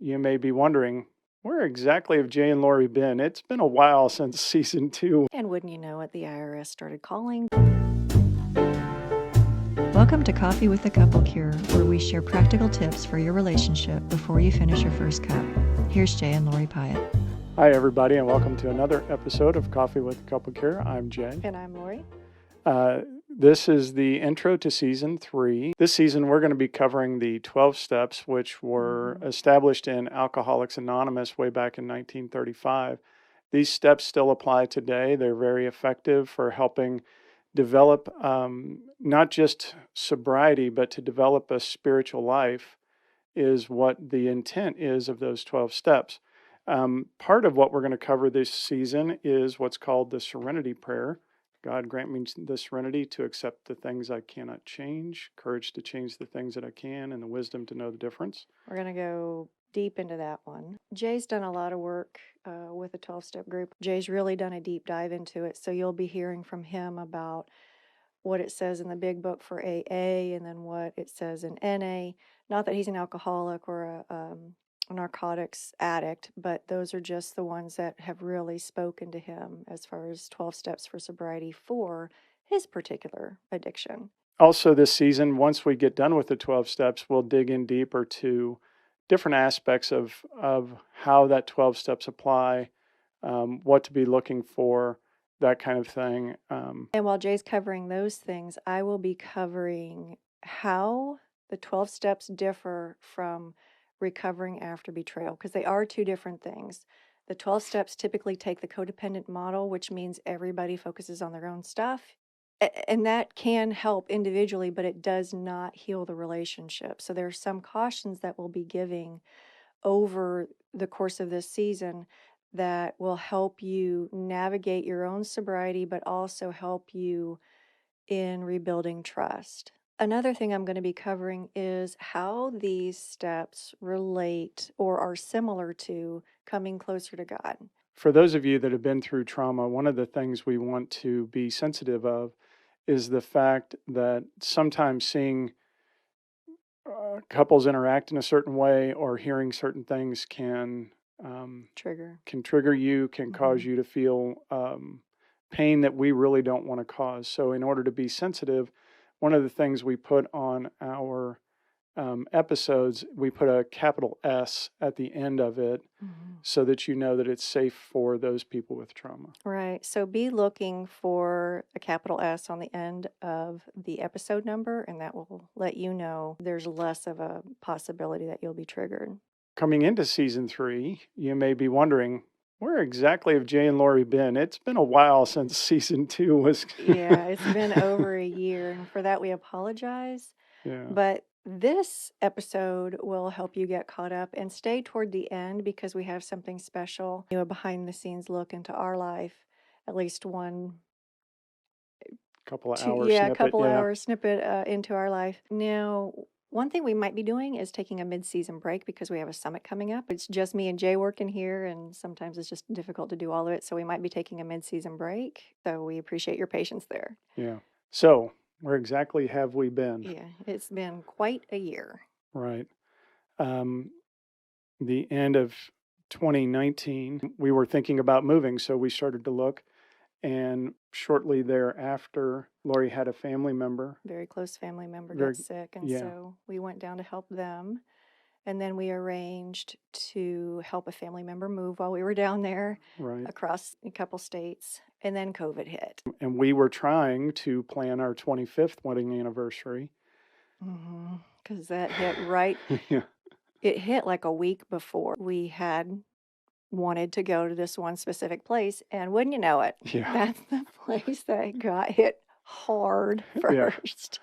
You may be wondering, where exactly have Jay and Lori been? It's been a while since season 2. And wouldn't you know it, the IRS started calling. Welcome to Coffee with the Couple Cure, where we share practical tips for your relationship before you finish your first cup. Here's Jay and Lori Pyatt. Hi, everybody, and welcome to another episode of Coffee with the Couple Cure. I'm Jay. And I'm Lori. This is the intro to season 3. This season, we're going to be covering the 12 steps, which were established in Alcoholics Anonymous way back in 1935. These steps still apply today. They're very effective for helping develop not just sobriety, but to develop a spiritual life is what the intent is of those 12 steps. Part of what we're going to cover this season is what's called the Serenity Prayer. God, grant me the serenity to accept the things I cannot change, courage to change the things that I can, and the wisdom to know the difference. We're going to go deep into that one. Jay's done a lot of work with the 12-step group. Jay's really done a deep dive into it, so you'll be hearing from him about what it says in the big book for AA and then what it says in NA. Not that he's an alcoholic or a narcotics addict, but those are just the ones that have really spoken to him as far as 12 steps for sobriety for his particular addiction. Also this season, once we get done with the 12 steps, we'll dig in deeper to different aspects of how that 12 steps apply, what to be looking for, that kind of thing. And while Jay's covering those things, I will be covering how the 12 steps differ from recovering after betrayal, because they are two different things. The 12 steps typically take the codependent model, which means everybody focuses on their own stuff. And that can help individually, but it does not heal the relationship. So there are some cautions that we'll be giving over the course of this season that will help you navigate your own sobriety, but also help you in rebuilding trust. Another thing I'm going to be covering is how these steps relate or are similar to coming closer to God. For those of you that have been through trauma, one of the things we want to be sensitive of is the fact that sometimes seeing couples interact in a certain way or hearing certain things can trigger you, can cause you to feel pain that we really don't want to cause. So in order to be sensitive, one of the things we put on our episodes, we put a capital S at the end of it so that you know that it's safe for those people with trauma. Right. So be looking for a capital S on the end of the episode number, and that will let you know there's less of a possibility that you'll be triggered. Coming into season 3, you may be wondering, where exactly have Jay and Lori been? It's been a while since season 2 was. Yeah, it's been over a year, and for that we apologize. Yeah. But this episode will help you get caught up, and stay toward the end because we have something special, a behind-the-scenes look into our life, at least one couple of hours snippet into our life. Now, one thing we might be doing is taking a mid-season break because we have a summit coming up. It's just me and Jay working here, and sometimes it's just difficult to do all of it. So we might be taking a mid-season break. So we appreciate your patience there. Yeah. So where exactly have we been? Yeah, it's been quite a year. Right. The end of 2019, we were thinking about moving, so we started to look. And shortly thereafter, Lori had a family member. Very close family member got sick, and so we went down to help them. And then we arranged to help a family member move while we were down there across a couple states. And then COVID hit. And we were trying to plan our 25th wedding anniversary. Because that hit right. Yeah. It hit like a week before. We had wanted to go to this one specific place, and wouldn't you know it, that's the place that got hit hard first.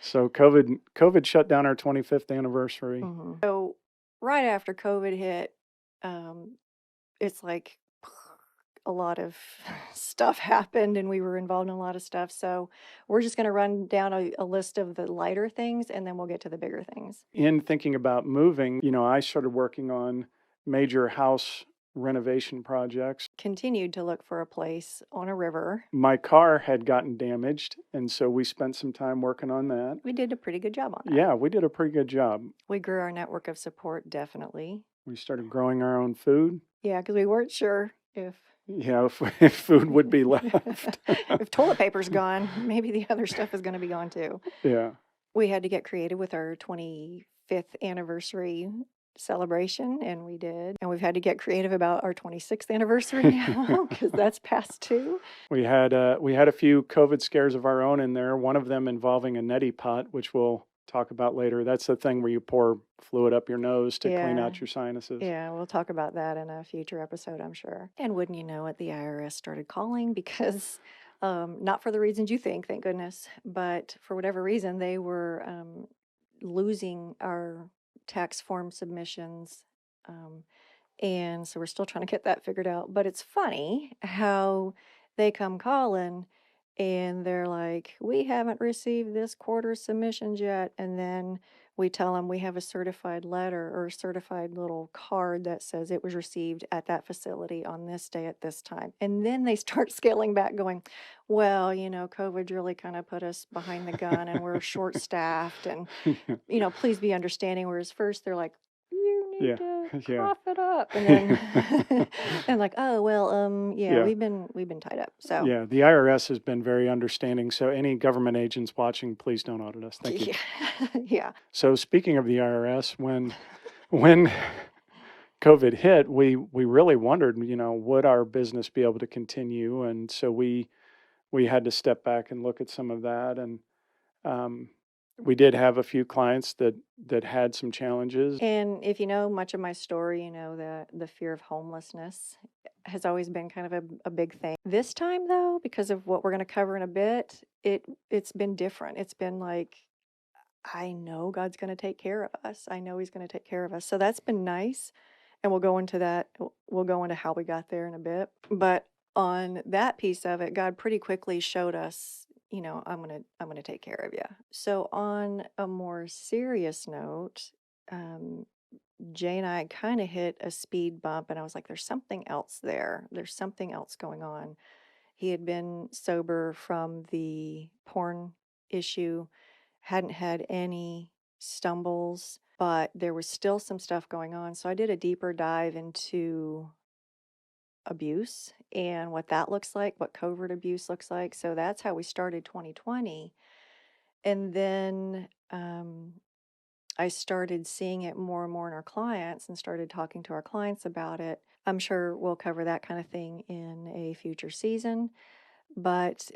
So COVID shut down our 25th anniversary. So right after COVID hit, it's like a lot of stuff happened, and we were involved in a lot of stuff. So we're just going to run down a list of the lighter things, and then we'll get to the bigger things. In thinking about moving, I started working on major house renovation projects. Continued to look for a place on a river. My car had gotten damaged, and so we spent some time working on that. We did a pretty good job on that. Yeah, we did a pretty good job. We grew our network of support, definitely. We started growing our own food. Yeah, because we weren't sure if If food would be left. if toilet paper's gone, maybe the other stuff is going to be gone too. Yeah. We had to get creative with our 25th anniversary celebration, and we did. And we've had to get creative about our 26th anniversary now because that's past two. We had a few COVID scares of our own in there. One of them involving a neti pot, which we'll talk about later. That's the thing where you pour fluid up your nose to clean Yeah. out your sinuses. Yeah, we'll talk about that in a future episode, I'm sure. And wouldn't you know it, the IRS started calling because, not for the reasons you think, thank goodness, but for whatever reason, they were losing our tax form submissions. Um, and so we're still trying to get that figured out. But it's funny how they come calling and they're like, we haven't received this quarter's submissions yet. And then we tell them we have a certified letter or a certified little card that says it was received at that facility on this day at this time. And then they start scaling back, going, well, COVID really kind of put us behind the gun and we're short staffed. And, please be understanding. Whereas first they're like, you need Yeah. to Yeah. cough it up. And then and like, oh well, yeah, Yeah. we've been tied up. So Yeah, the IRS has been very understanding. So any government agents watching, please don't audit us. Thank you. yeah. So speaking of the IRS, when COVID hit, we really wondered, would our business be able to continue? And so we had to step back and look at some of that. And we did have a few clients that had some challenges. And if you know much of my story, you know that the fear of homelessness has always been kind of a big thing. This time though, because of what we're going to cover in a bit, it's been different. It's been like, I know God's going to take care of us. I know He's going to take care of us. So that's been nice. And we'll go into that. We'll go into how we got there in a bit. But on that piece of it, God pretty quickly showed us, I'm gonna take care of you. So on a more serious note, um, Jay and I kind of hit a speed bump, and I was like, "There's something else there. There's something else going on." He had been sober from the porn issue, hadn't had any stumbles, but there was still some stuff going on. So I did a deeper dive into abuse and what that looks like, what covert abuse looks like. So that's how we started 2020. And then I started seeing it more and more in our clients and started talking to our clients about it. I'm sure we'll cover that kind of thing in a future season. But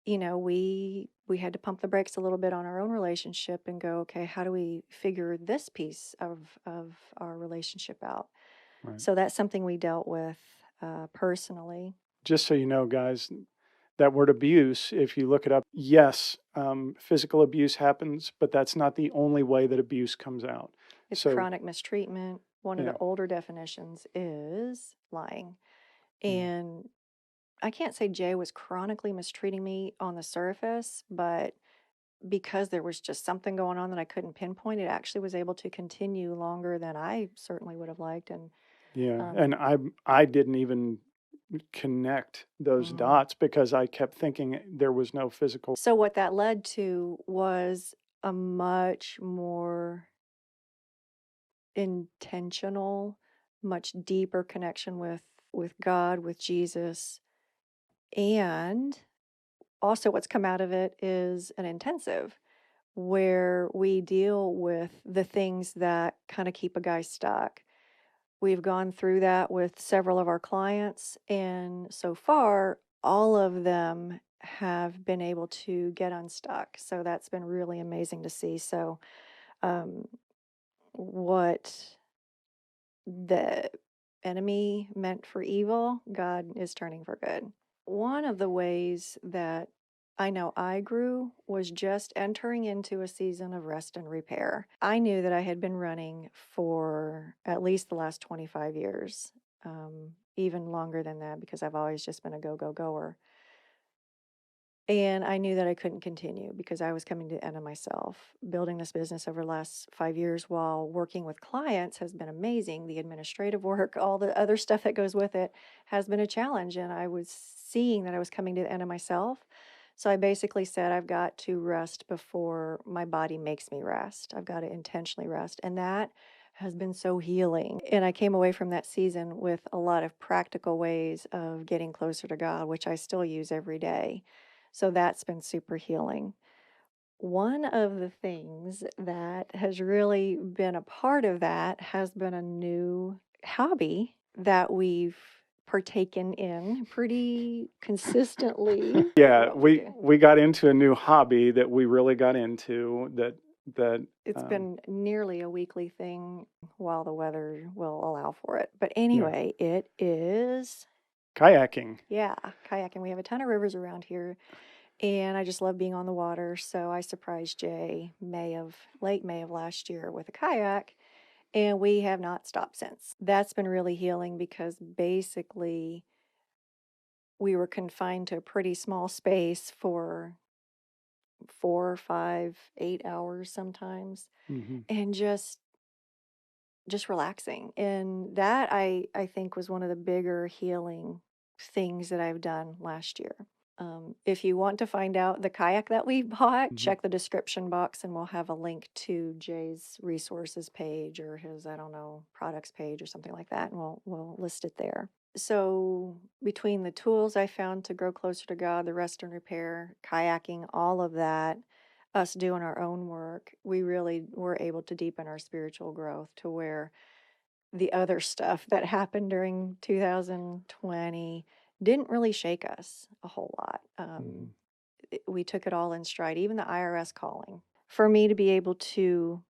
we had to pump the brakes a little bit on our own relationship and go, okay, how do we figure this piece of our relationship out? Right. So that's something we dealt with personally. Just so you know, guys, that word abuse, if you look it up, yes, physical abuse happens, but that's not the only way that abuse comes out. It's So, chronic mistreatment. One of yeah. the older definitions is lying. Yeah. And I can't say Jay was chronically mistreating me on the surface, but because there was just something going on that I couldn't pinpoint, it actually was able to continue longer than I certainly would have liked. And Yeah, and I didn't even connect those dots because I kept thinking there was no physical. so what that led to was a much more intentional, much deeper connection with God, with Jesus. And also what's come out of it is an intensive where we deal with the things that kind of keep a guy stuck. We've gone through that with several of our clients, and so far, all of them have been able to get unstuck. So that's been really amazing to see. So, what the enemy meant for evil, God is turning for good. One of the ways that I know I grew was just entering into a season of rest and repair. I knew that I had been running for at least the last 25 years, even longer than that, because I've always just been a goer. And I knew that I couldn't continue because I was coming to the end of myself. Building this business over the last 5 years while working with clients has been amazing. The administrative work, all the other stuff that goes with it has been a challenge. And I was seeing that I was coming to the end of myself. So I basically said, I've got to rest before my body makes me rest. I've got to intentionally rest. And that has been so healing. And I came away from that season with a lot of practical ways of getting closer to God, which I still use every day. So that's been super healing. One of the things that has really been a part of that has been a new hobby that we've partaken in pretty consistently. Yeah, throughout the day. we got into a new hobby that we really got into that It's been nearly a weekly thing while the weather will allow for it. But anyway, it is, kayaking. yeah, kayaking. We have a ton of rivers around here, and I just love being on the water. So I surprised Jay late May of last year with a kayak, and we have not stopped since. That's been really healing because basically we were confined to a pretty small space for 4, 5, 8 hours sometimes, Hmm. and just relaxing. And that I think was one of the bigger healing things that I've done last year. If you want to find out the kayak that we bought, Mhm. check the description box and we'll have a link to Jay's resources page or his, I don't know, products page or something like that, and we'll list it there. So between the tools I found to grow closer to God, the rest and repair, kayaking, all of that, us doing our own work, we really were able to deepen our spiritual growth to where the other stuff that happened during 2020 didn't really shake us a whole lot. Mhm. We took it all in stride, even the IRS calling. For me to be able to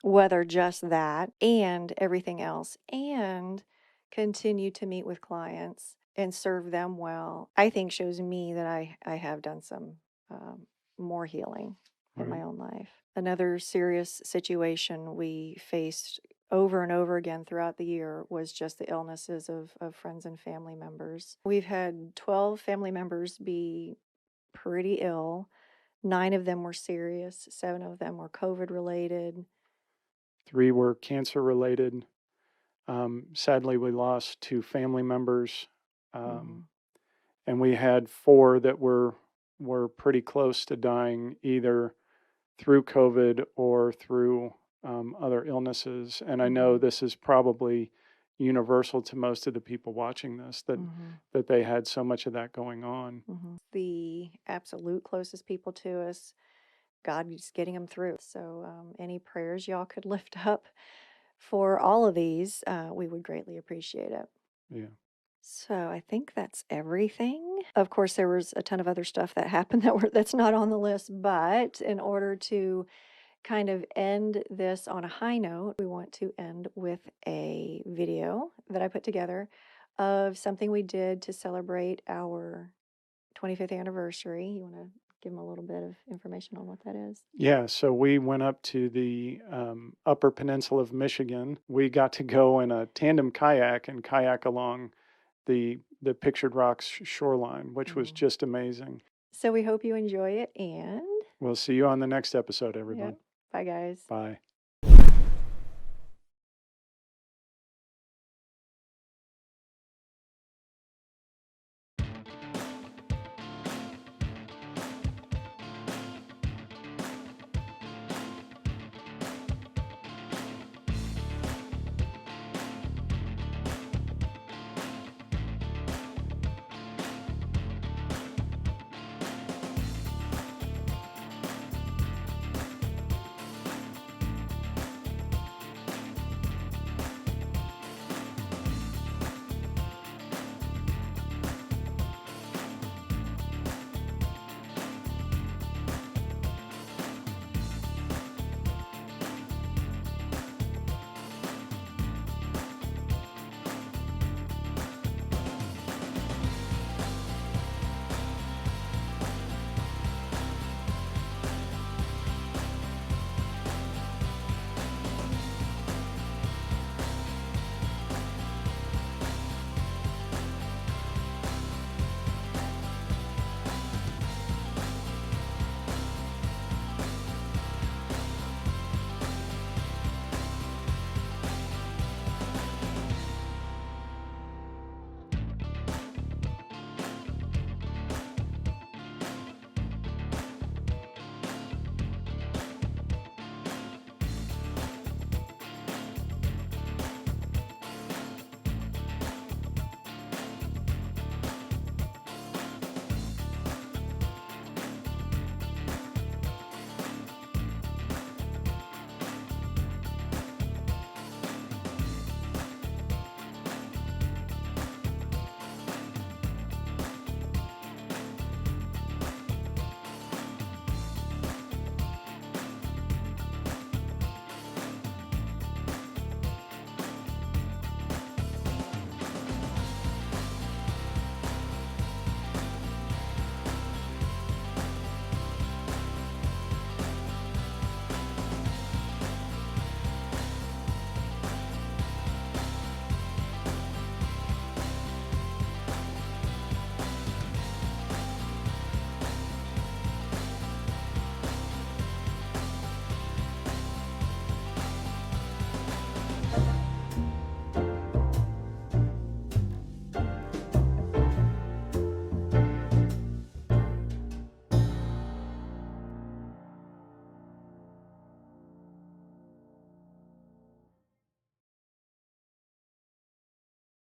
weather just that and everything else and continue to meet with clients and serve them well, I think shows me that I have done some more healing in my Right. own life. Another serious situation we faced over and over again throughout the year was just the illnesses of friends and family members. We've had 12 family members be pretty ill. 9 of them were serious, 7 of them were COVID related. 3 were cancer related. Sadly, we lost 2 family members, Mhm. and we had 4 that were pretty close to dying either through COVID or through other illnesses. And I know Mhm. this is probably universal to most of the people watching this Mhm. that they had so much of that going on. Mhm. The absolute closest people to us, God is getting them through. So, any prayers y'all could lift up for all of these, we would greatly appreciate it. Yeah. So I think that's everything. Of course, there was a ton of other stuff that happened that's not on the list, but in order to kind of end this on a high note, we want to end with a video that I put together of something we did to celebrate our 25th anniversary. You want to give them a little bit of information on what that is? Yeah, so we went up to the Upper Peninsula of Michigan. We got to go in a tandem kayak and kayak along the Pictured Rocks shoreline, which was Mm. just amazing. So we hope you enjoy it, and We'll see you on the next episode, yeah, everyone. bye guys. Bye.